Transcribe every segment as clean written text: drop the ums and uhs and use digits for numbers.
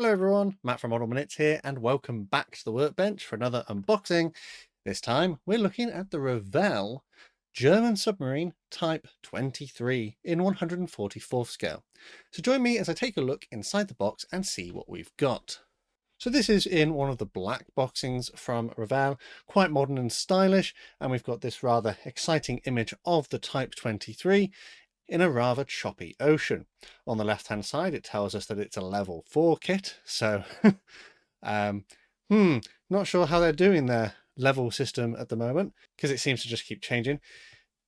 Hello everyone, Matt from Model Minutes here, and welcome back to the workbench for another unboxing. This time we're looking at the Revell German submarine Type 23 in 144th scale. So join me as I take a look inside the box and see what we've got. So this is in one of the black boxings from Revell, quite modern and stylish, and we've got this rather exciting image of the Type 23 in a rather choppy ocean. On the left hand side it tells us that it's a level 4 kit, so um, not sure how they're doing their level system at the moment because it seems to just keep changing.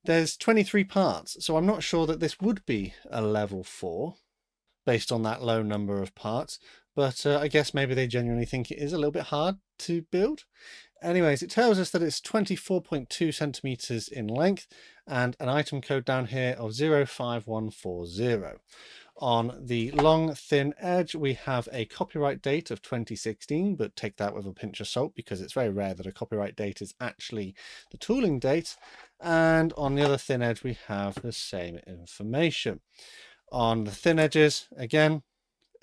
There's 23 parts, so I'm not sure that this would be a level 4 based on that low number of parts, but I guess maybe they genuinely think it is a little bit hard to build. Anyways, it tells us that it's 24.2 centimeters in length and an item code down here of 05140. On the long thin edge we have a copyright date of 2016, but take that with a pinch of salt because it's very rare that a copyright date is actually the tooling date. And on the other thin edge we have the same information. On the thin edges, again,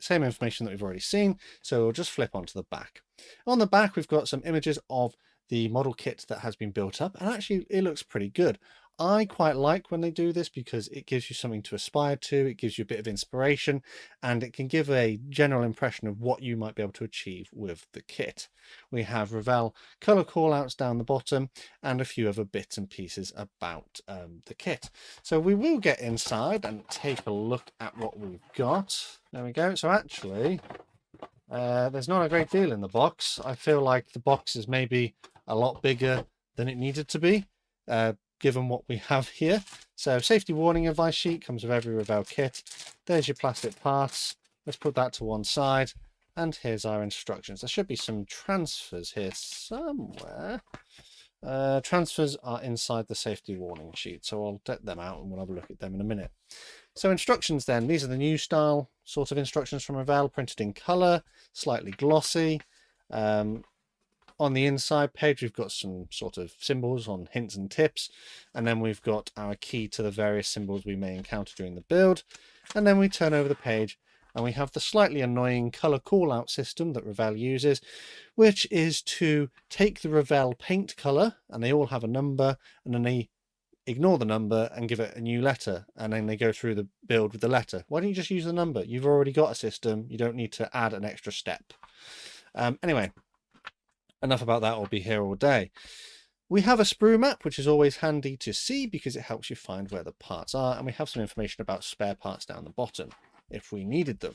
same information that we've already seen, so we'll just flip onto the back. On the back we've got some images of the model kit that has been built up, and actually it looks pretty good. I quite like when they do this because it gives you something to aspire to, it gives you a bit of inspiration, and it can give a general impression of what you might be able to achieve with the kit. We have Revell colour callouts down the bottom and a few other bits and pieces about the kit. So we will get inside and take a look at what we've got. There we go. So actually, there's not a great deal in the box. I feel like the box is maybe a lot bigger than it needed to be, given what we have here. So safety warning advice sheet comes with every Revell kit. There's your plastic parts. Let's put that to one side. And here's our instructions. There should be some transfers here somewhere. Transfers are inside the safety warning sheet, so I'll get them out and we'll have a look at them in a minute. So instructions then, these are the new style sort of instructions from Revell, printed in colour, slightly glossy. On the inside page we've got some sort of symbols on hints and tips, and then we've got our key to the various symbols we may encounter during the build. And then we turn over the page and we have the slightly annoying colour call-out system that Revell uses, which is to take the Revell paint colour, and they all have a number, and then they ignore the number and give it a new letter, and then they go through the build with the letter. Why don't you just use the number? You've already got a system, you don't need to add an extra step. Anyway, enough about that, I'll be here all day. We have a sprue map, which is always handy to see because it helps you find where the parts are, and we have some information about spare parts down the bottom if we needed them.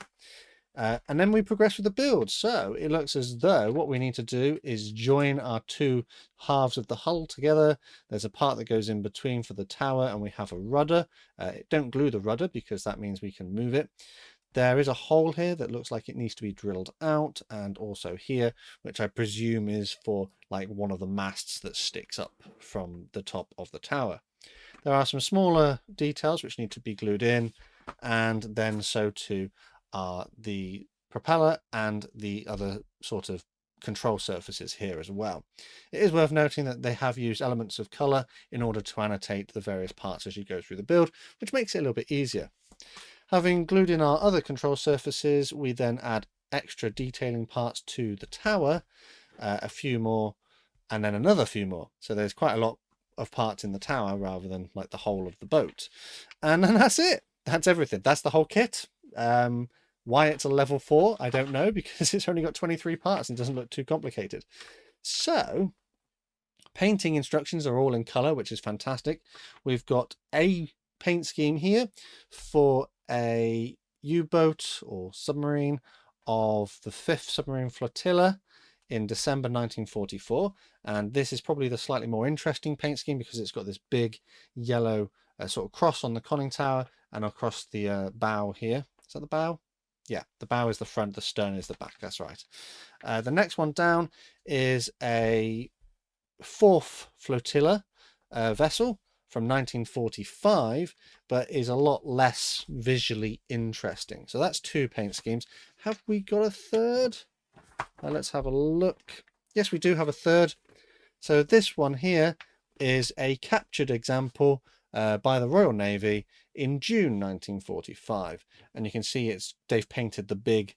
And then we progress with the build. So it looks as though what we need to do is join our two halves of the hull together. There's a part that goes in between for the tower, and we have a rudder. Don't glue the rudder because that means we can move it. There is a hole here that looks like it needs to be drilled out, and also here, which I presume is for like one of the masts that sticks up from the top of the tower. There are some smaller details which need to be glued in, and then so too are the propeller and the other sort of control surfaces here as well. It is worth noting that they have used elements of colour in order to annotate the various parts as you go through the build, which makes it a little bit easier. Having glued in our other control surfaces, we then add extra detailing parts to the tower, a few more, and then another few more. So there's quite a lot of parts in the tower rather than like the whole of the boat. And then that's it. That's everything. That's the whole kit. Why it's a level 4, I don't know, because it's only got 23 parts and doesn't look too complicated. So painting instructions are all in color, which is fantastic. We've got a paint scheme here for a U-boat or submarine of the 5th Submarine Flotilla in December 1944, and this is probably the slightly more interesting paint scheme because it's got this big yellow sort of cross on the conning tower and across the bow here. Is that the bow? Yeah, the bow is the front, the stern is the back, that's right. The next one down is a 4th Flotilla vessel from 1945, but is a lot less visually interesting. So that's 2 paint schemes. Have we got a third? Let's have a look. Yes, we do have a third. So this one here is a captured example by the Royal Navy in June 1945, and you can see they've painted the big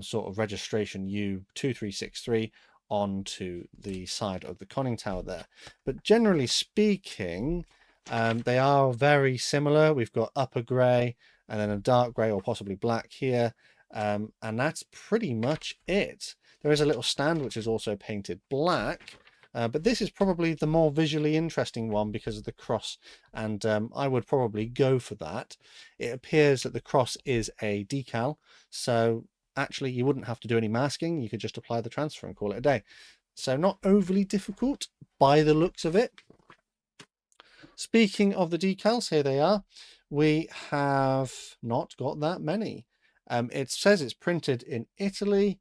sort of registration U2363 onto the side of the conning tower there. But generally speaking, they are very similar. We've got upper grey and then a dark grey or possibly black here. And that's pretty much it. There is a little stand which is also painted black, but this is probably the more visually interesting one because of the cross, and I would probably go for that. It appears that the cross is a decal, so actually you wouldn't have to do any masking. You could just apply the transfer and call it a day. So not overly difficult by the looks of it. Speaking of the decals, here they are. We have not got that many. It says it's printed in Italy.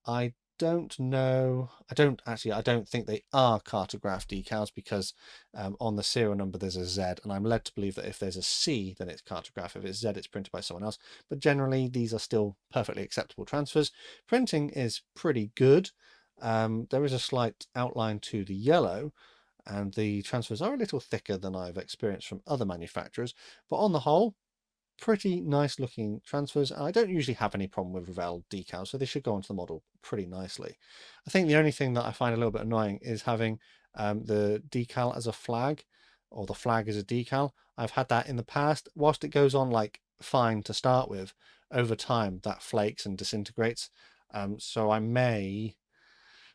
I don't know. I don't think they are cartograph decals because on the serial number there's a Z, and I'm led to believe that if there's a C, then it's cartograph. If it's Z, it's printed by someone else. But generally, these are still perfectly acceptable transfers. Printing is pretty good. There is a slight outline to the yellow, and the transfers are a little thicker than I've experienced from other manufacturers. But on the whole, pretty nice looking transfers. I don't usually have any problem with Revell decals, so they should go onto the model pretty nicely. I think the only thing that I find a little bit annoying is having the decal as a flag, or the flag as a decal. I've had that in the past. Whilst it goes on like fine to start with, over time that flakes and disintegrates. So I may,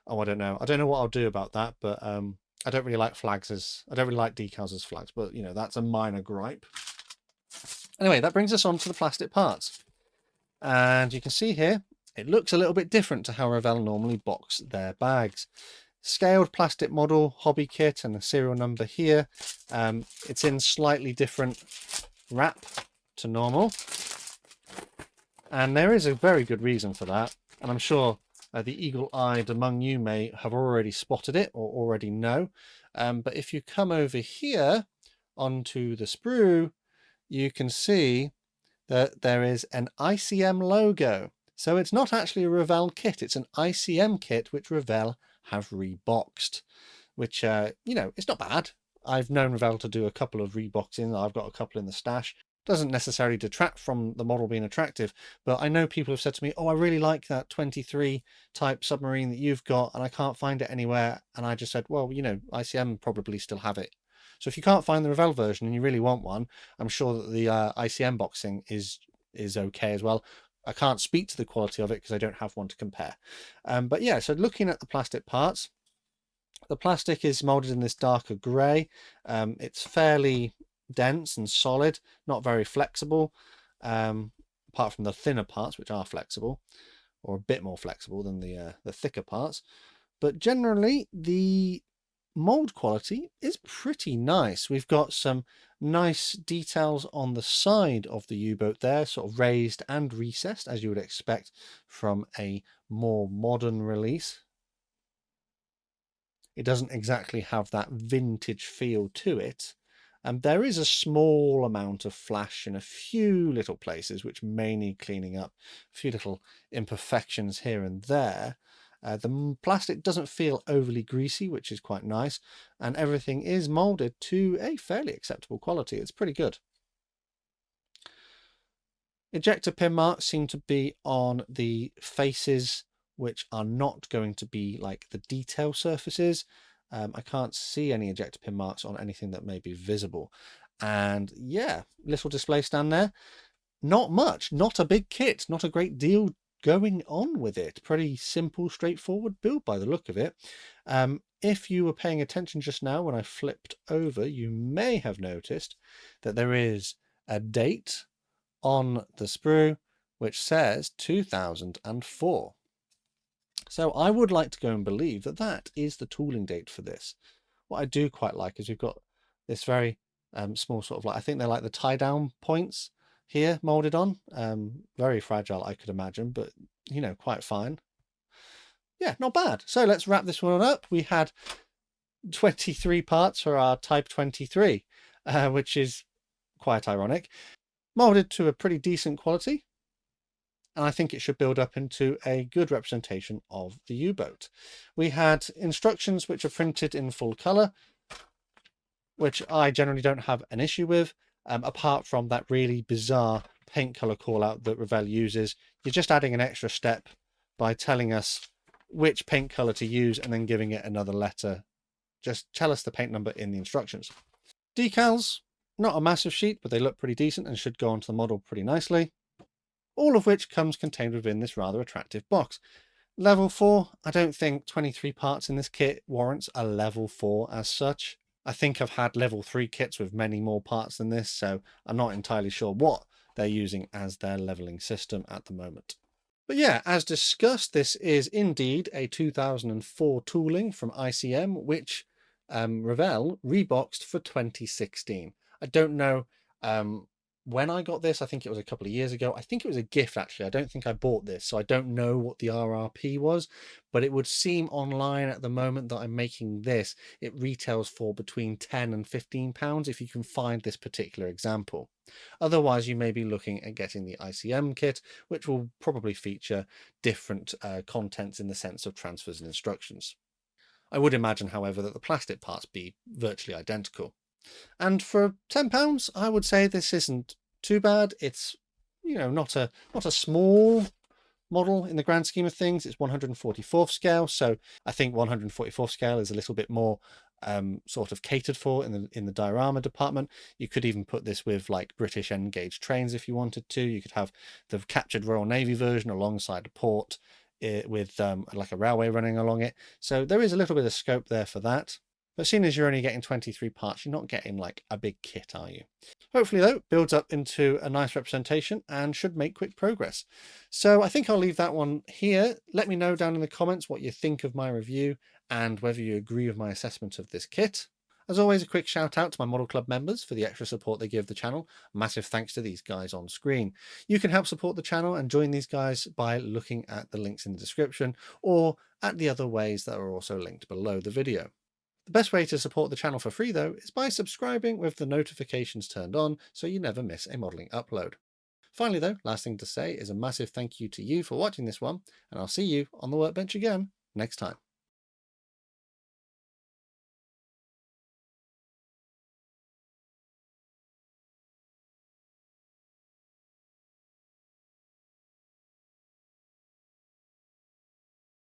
I don't know what I'll do about that, but I don't really like decals as flags, but you know, that's a minor gripe. Anyway, that brings us on to the plastic parts. And you can see here, it looks a little bit different to how Revell normally box their bags. Scaled plastic model, hobby kit, and the serial number here. It's in slightly different wrap to normal. And there is a very good reason for that. And I'm sure the eagle-eyed among you may have already spotted it or already know. But if you come over here onto the sprue, you can see that there is an ICM logo. So it's not actually a Revell kit, it's an ICM kit which Revell have reboxed, which, you know, it's not bad. I've known Revell to do a couple of reboxing. I've got a couple in the stash. Doesn't necessarily detract from the model being attractive, but I know people have said to me, oh, I really like that 23 type submarine that you've got and I can't find it anywhere. And I just said, well, you know, ICM probably still have it. So if you can't find the Revell version and you really want one, I'm sure that the ICM boxing is okay as well. I can't speak to the quality of it because I don't have one to compare. But yeah, so looking at the plastic parts, the plastic is molded in this darker grey. It's fairly dense and solid, not very flexible, apart from the thinner parts, which are flexible, or a bit more flexible than the thicker parts. But generally, the mold quality is pretty nice. We've got some nice details on the side of the U-boat there, sort of raised and recessed, as you would expect from a more modern release. It doesn't exactly have that vintage feel to it. And there is a small amount of flash in a few little places, which may need cleaning up, a few little imperfections here and there. The plastic doesn't feel overly greasy, which is quite nice, and everything is molded to a fairly acceptable quality. It's pretty good. Ejector pin marks seem to be on the faces, which are not going to be like the detail surfaces. I can't see any ejector pin marks on anything that may be visible. And yeah, little display stand there. Not much, not a big kit, not a great deal going on with it. Pretty simple, straightforward build by the look of it. If you were paying attention just now when I flipped over, you may have noticed that there is a date on the sprue which says 2004. So I would like to go and believe that that is the tooling date for this. What I do quite like is we've got this very small sort of, like, I think they're like the tie down points here molded on. Very fragile, I could imagine, but you know, quite fine. Yeah, not bad. So let's wrap this one up. We had 23 parts for our Type 23, which is quite ironic. Molded to a pretty decent quality, and I think it should build up into a good representation of the U-boat. We had instructions which are printed in full colour, which I generally don't have an issue with, apart from that really bizarre paint colour call out that Revell uses. you're just adding an extra step by telling us which paint color to use and then giving it another letter. Just tell us the paint number in the instructions. Decals, not a massive sheet, but they look pretty decent and should go onto the model pretty nicely. All of which comes contained within this rather attractive box. Level 4, I don't think 23 parts in this kit warrants a level 4 as such. I think I've had level 3 kits with many more parts than this, so I'm not entirely sure what they're using as their leveling system at the moment. But yeah, as discussed, this is indeed a 2004 tooling from ICM, which Revell reboxed for 2016. I don't know when I got this. I think it was a couple of years ago. I think it was a gift, actually. I don't think I bought this, so I don't know what the RRP was, but it would seem online at the moment that I'm making this, it retails for between £10 and £15 if you can find this particular example. Otherwise, you may be looking at getting the ICM kit, which will probably feature different contents in the sense of transfers and instructions. I would imagine, however, that the plastic parts be virtually identical. And for £10, I would say this isn't too bad. It's, not a small model in the grand scheme of things. It's 144th scale, so I think 144th scale is a little bit more sort of catered for in the diorama department. You could even put this with like British N gauge trains if you wanted to. You could have the captured Royal Navy version alongside a port with like a railway running along it. So there is a little bit of scope there for that. But seeing as you're only getting 23 parts, you're not getting like a big kit, are you? Hopefully, though, builds up into a nice representation and should make quick progress. So I think I'll leave that one here. Let me know down in the comments what you think of my review and whether you agree with my assessment of this kit. As always, a quick shout out to my Model Club members for the extra support they give the channel. Massive thanks to these guys on screen. You can help support the channel and join these guys by looking at the links in the description or at the other ways that are also linked below the video. The best way to support the channel for free, though, is by subscribing with the notifications turned on so you never miss a modelling upload. Finally, though, last thing to say is a massive thank you to you for watching this one, and I'll see you on the workbench again next time.